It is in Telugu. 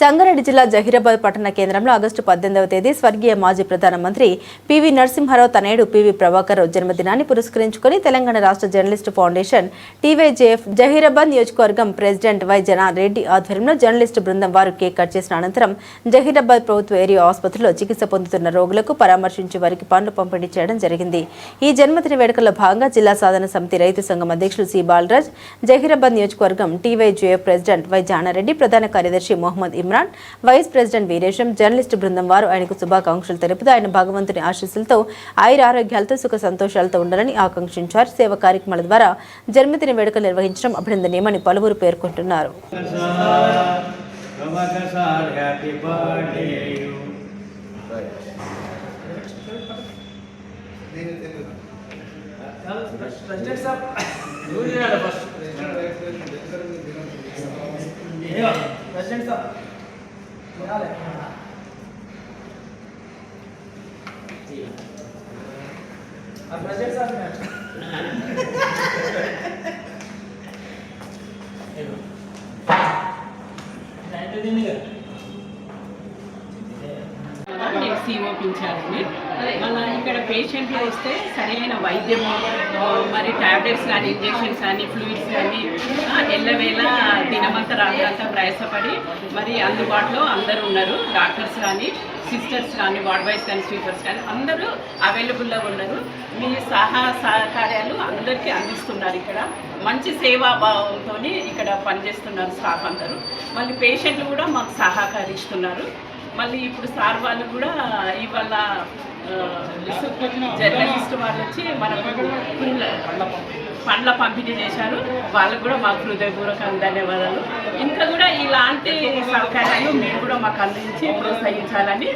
సంగారెడ్డి జిల్లా జహీరాబాద్ పట్టణ కేంద్రంలో ఆగస్టు 18వ తేదీ స్వర్గీయ మాజీ ప్రధానమంత్రి పివి నరసింహారావు తనయుడు పివి ప్రభాకర్ జన్మదినాన్ని పురస్కరించుకుని తెలంగాణ రాష్ట్ర జర్నలిస్టు ఫౌండేషన్ టీవైజేఎఫ్ జహీరాబాద్ నియోజకవర్గం ప్రెసిడెంట్ వై జనారెడ్డి ఆధ్వర్యంలో జర్నలిస్టు బృందం వారు కేక్ కట్ చేసిన అనంతరం జహీరాబాద్ ప్రభుత్వ ఏరియా ఆసుపత్రిలో చికిత్స పొందుతున్న రోగులకు పరామర్శించి వారికి పండ్లు పంపిణీ చేయడం జరిగింది. ఈ జన్మదిన వేడుకల్లో భాగంగా జిల్లా సాధన సమితి రైతు సంఘం అధ్యక్షులు సి బాలరాజ్, జహీరాబాద్ నియోజకవర్గం టీవైజేఎఫ్ ప్రెసిడెంట్ వై జనారెడ్డి, ప్రధాన కార్యదర్శి Mohammed Imran, vice president Veeresham, journalist బృందం వారు ఆయనకు శుభాకాంక్షలు తెలుపుతూ ఆయన భగవంతుని ఆశీస్సులతో ఆయురారోగ్యాలతో సుఖ సంతోషాలతో ఉండాలని ఆకాంక్షించారు. సేవా కార్యక్రమాల ద్వారా జన్మదిన వేడుకలు నిర్వహించడం అభినందనీయమని పలువురు పేర్కొంటున్నారు. సిఓ పింఛాలని మళ్ళీ ఇక్కడ పేషెంట్లు వస్తే సరైన వైద్యము మరి టాబ్లెట్స్ కానీ ఇంజెక్షన్స్ కానీ ఫ్లూయిడ్స్ కానీ ఎల్లవేళ దినమంతా రాత్రంతా ప్రయాసపడి మరి అందుబాటులో అందరూ ఉన్నారు. డాక్టర్స్ కానీ సిస్టర్స్ కానీ వార్డ్ వైస్ కానీ స్వీపర్స్ కానీ అందరూ అవైలబుల్గా ఉన్నారు. మీ సహకార్యాలు అందరికీ అందిస్తున్నారు. ఇక్కడ మంచి సేవాభావంతో ఇక్కడ పనిచేస్తున్నారు స్టాఫ్ అందరూ. మళ్ళీ పేషెంట్లు కూడా మాకు సహకరిస్తున్నారు. మళ్ళీ ఇప్పుడు సార్ వాళ్ళు కూడా ఇవాళ జర్నలిస్ట్ వాళ్ళు వచ్చి మనకు పండ్ల పంపిణీ చేశారు. వాళ్ళకు కూడా మాకు హృదయపూర్వక ధన్యవాదాలు. ఇంకా కూడా ఇలాంటి సహకారాలు మీరు కూడా మాకు అందించి ప్రోత్సహించాలని